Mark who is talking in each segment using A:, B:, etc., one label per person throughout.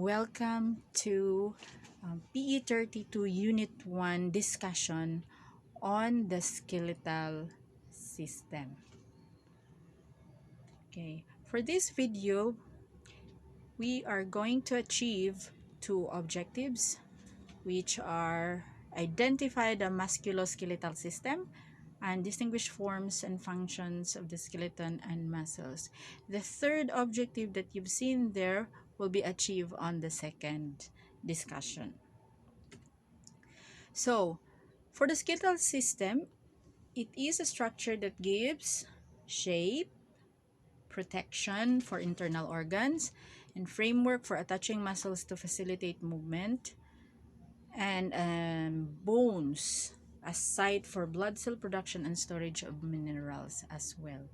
A: Welcome to PE 32 Unit 1 discussion on the skeletal system. Okay, for this video, we are going to achieve two objectives, which are identify the musculoskeletal system and distinguish forms and functions of the skeleton and muscles. The third objective that you've seen there will be achieved on the second discussion. So, for the skeletal system, it is a structure that gives shape, protection for internal organs, and framework for attaching muscles to facilitate movement, and bones as site for blood cell production and storage of minerals as well.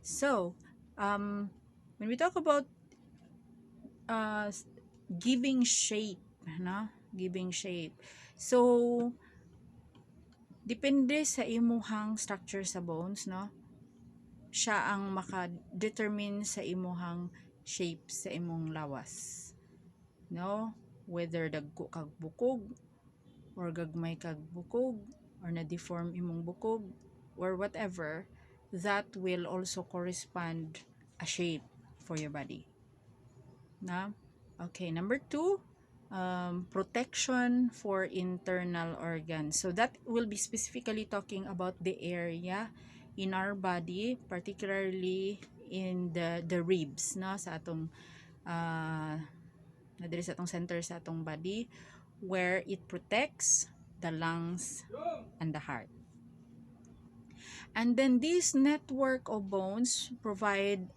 A: So, when we talk about uh, giving shape, no? Giving shape. So, depende sa imuhang structure sa bones, no? Siya ang maka-determine sa imuhang shape sa imong lawas. No? Whether dagko kag bukog or gagmay kag bukog or na-deform imong bukog or whatever, that will also correspond a shape for your body. Na? Okay, number 2, protection for internal organs. So that will be specifically talking about the area in our body, particularly in the ribs, no, sa atong nadiri sa atong center sa atong body, where it protects the lungs and the heart. And then this network of bones provide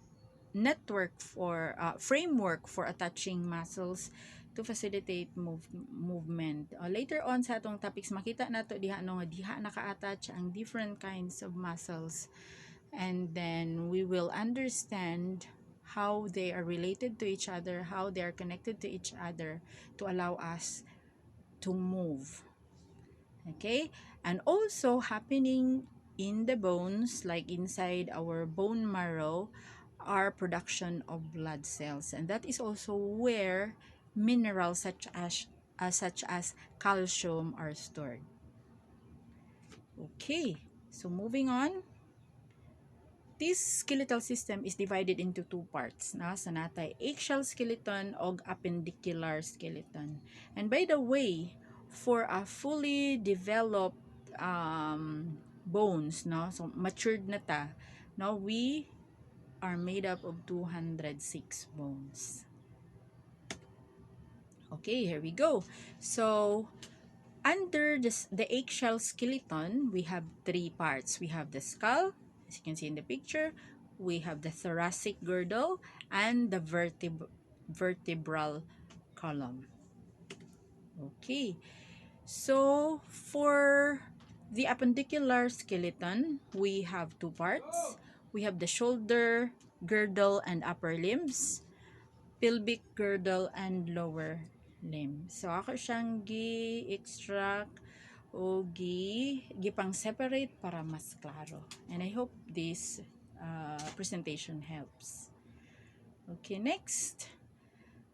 A: framework for attaching muscles to facilitate movement. Later on sa atong topics makita nato diha no nga diha naka-attach ang different kinds of muscles, and then we will understand how they are related to each other, how they are connected to each other to allow us to move. Okay, and also happening in the bones, like inside our bone marrow, are production of blood cells, and that is also where minerals such as calcium are stored. Okay, so moving on, this skeletal system is divided into two parts, na sa natay axial skeleton o appendicular skeleton. And by the way, for a fully developed bones, no, so matured na ta, no, we are made up of 206 bones. Okay, here we go. So, under the eggshell skeleton, we have three parts. We have the skull, as you can see in the picture. We have the thoracic girdle and the vertebral column. Okay, so for the appendicular skeleton, we have two parts. We have the shoulder girdle and upper limbs, pelvic girdle and lower limb. So ako siyang gi-extract o gipang separate para mas klaro. And I hope this presentation helps. Okay, next.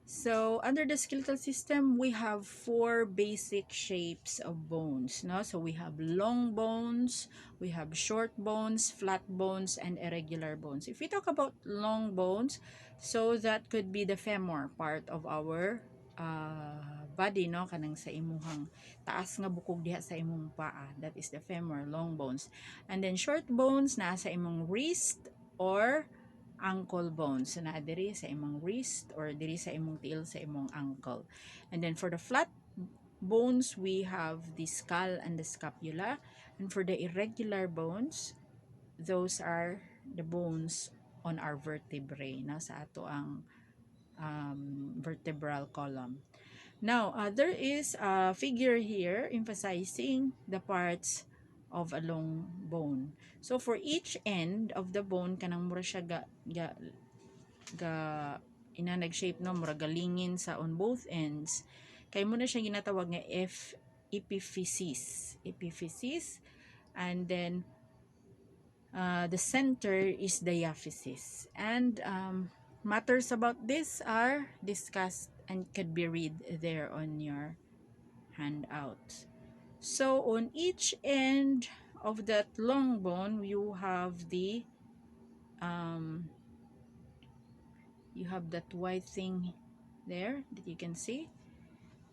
A: So under the skeletal system, we have four basic shapes of bones, no? So we have long bones, we have short bones, flat bones, and irregular bones. If we talk about long bones, so that could be the femur part of our body, no, kanang sa imuhang taas nga bukog diha sa imong paa, that is the femur, long bones. And then short bones na sa imong wrist or ankle bones, so na diri sa imong wrist or diri sa imong tiil sa imong ankle. And then for the flat bones, we have the skull and the scapula. And for the irregular bones, those are the bones on our vertebrae, na sa ato ang vertebral column. Now, there is a figure here emphasizing the parts of a long bone. So, for each end of the bone, kanang mura siya nag-shape, no, mura galingin sa on both ends. Kaya muna siya ginatawag nga epiphysis. And then, the center is diaphysis. And matters about this are discussed and could be read there on your handout. So on each end of that long bone, um, you have that white thing there that you can see.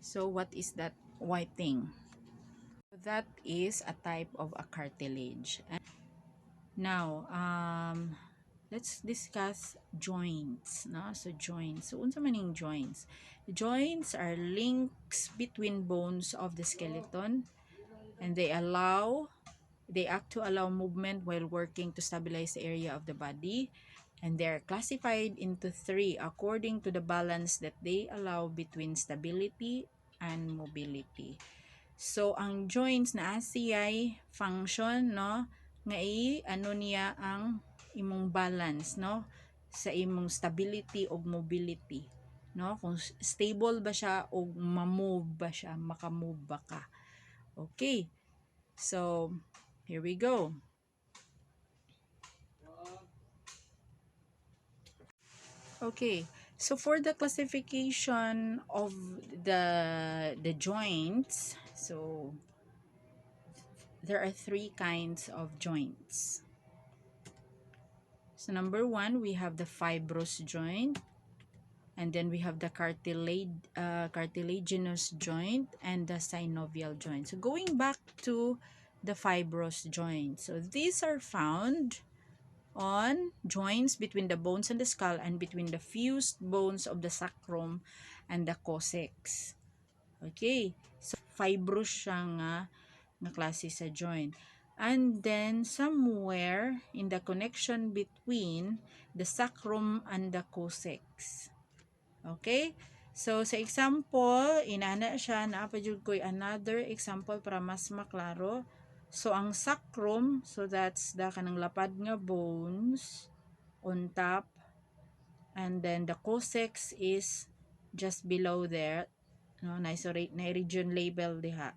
A: So what is that white thing? That is a type of a cartilage. And now, let's discuss joints. No? So joints. So unsa maning joints? Joints are links between bones of the skeleton, and they act to allow movement while working to stabilize the area of the body. And they are classified into three according to the balance that they allow between stability and mobility. So, ang joints na asiyay function, no, nga ano niya ang imong balance, no, sa imong stability o mobility, no, kung stable ba siya o ma-move ba siya, maka-move ba ka. Okay, so, here we go. Okay, so for the classification of the joints, so there are three kinds of joints. So number one, we have the fibrous joint, and then we have the cartilaginous joint and the synovial joint. So going back to the fibrous joint, so these are found on joints between the bones and the skull and between the fused bones of the sacrum and the coccyx. Okay, so fibrous siya nga klase sa joint. And then somewhere in the connection between the sacrum and the coccyx. Okay? So sa example, inana siya na apadyud koy another example para mas maklaro. So ang sacrum, so that's the kanang lapad nga bones on top, and then the coccyx is just below there, no, na region label diha.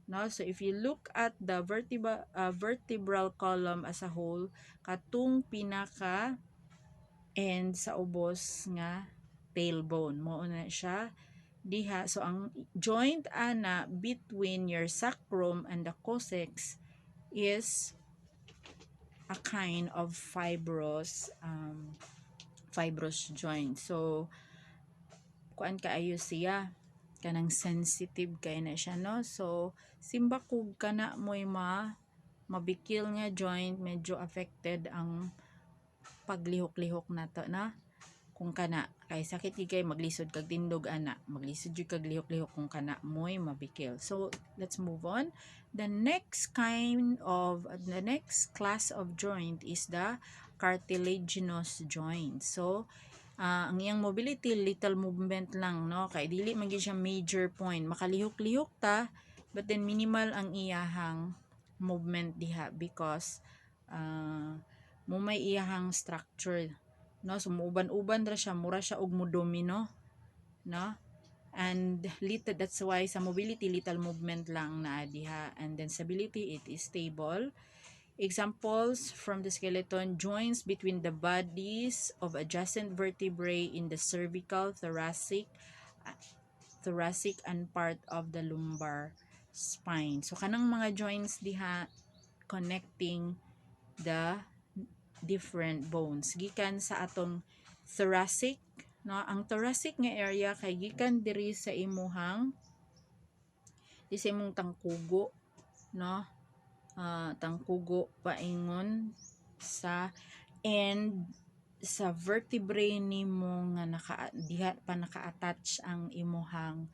A: No, so if you look at the vertebral column as a whole, katong pinaka end sa ubos nga tailbone mo na siya diha. So ang joint ana between your sacrum and the coccyx is a kind of fibrous joint. So kuan kaayo siya, kanang sensitive kay na siya, no. So simba kog kana moy mabikil nga joint, medyo affected ang paglihok-lihok nato na kung kana kay sakit kay maglisod kag tindog ana, maglisod jud kag lihok-lihok kung kana moy mabikil. So let's move on. The next class of joint is the cartilaginous joint. So ang iyang mobility little movement lang, no, kay dili man gyud siya major point, makalihok-lihok ta but then minimal ang iyahang movement diha because mo may iyahang structure, no. So muuban-uban ra siya, mura siya og modomino, no. And little, that's why sa mobility little movement lang na diha, and then stability, it is stable. Examples from the skeleton: joints between the bodies of adjacent vertebrae in the cervical, thoracic and part of the lumbar spine. So kanang mga joints diha connecting the different bones gikan sa atong thoracic, no. Ang thoracic nga area kay gikan diri sa imong tangkugo, no, tangkugo paingon sa end sa vertebrae nimo nga diha pa naka-attach ang imuhang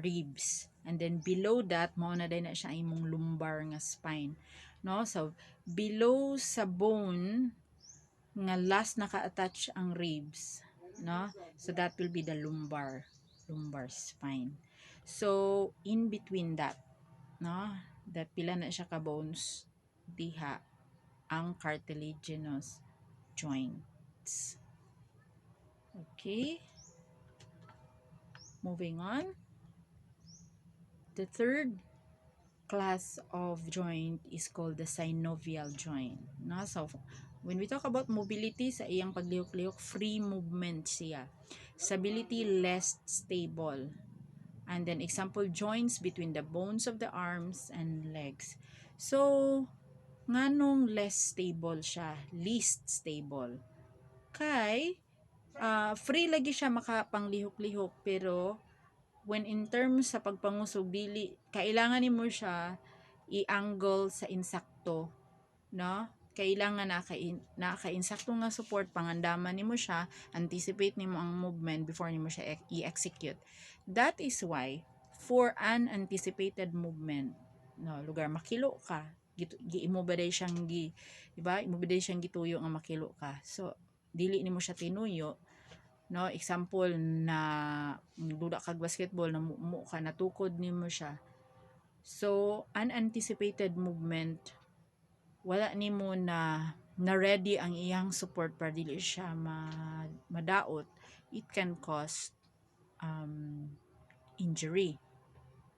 A: ribs, and then below that mao na day na siya imong lumbar nga spine, no. So below sa bone nga last naka-attach ang ribs, no, so that will be the lumbar spine. So in between that, no, that pila na siya ka bones diha ang cartilaginous joints. Okay, moving on. The third class of joint is called the synovial joint, no. So When we talk about mobility, sa iyang paglihok-lihok, free movement siya. Stability, less stable. And then example, joints between the bones of the arms and legs. So, nganong less stable siya, least stable? Kay, free lagi siya makapanglihok-lihok, pero when in terms sa pagpangusog, dili, kailangan nimo siya i-angle sa insakto, no? Kailangan naka-insakto nga support, pangandaman nimo siya, anticipate nimo ang movement before nimo siya i-execute. That is why for unanticipated movement, no, lugar makilo ka, gi-immobilize siyang di ba? Immobilize siyang gituyo nga makilo ka. So dili nimo siya tinuyo, no, example na duda kag basketball na mo ka natukod nimo siya. So unanticipated movement, wala nimo na ready ang iyang support para dili siya madaot, it can cause injury,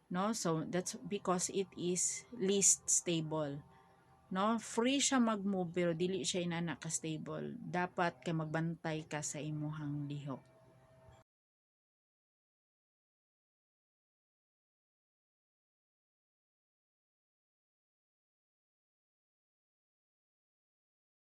A: no? So that's because it is least stable, no? Free siya mag-move pero dili siya inana ka stable. Dapat kay magbantay ka sa imuhang lihok.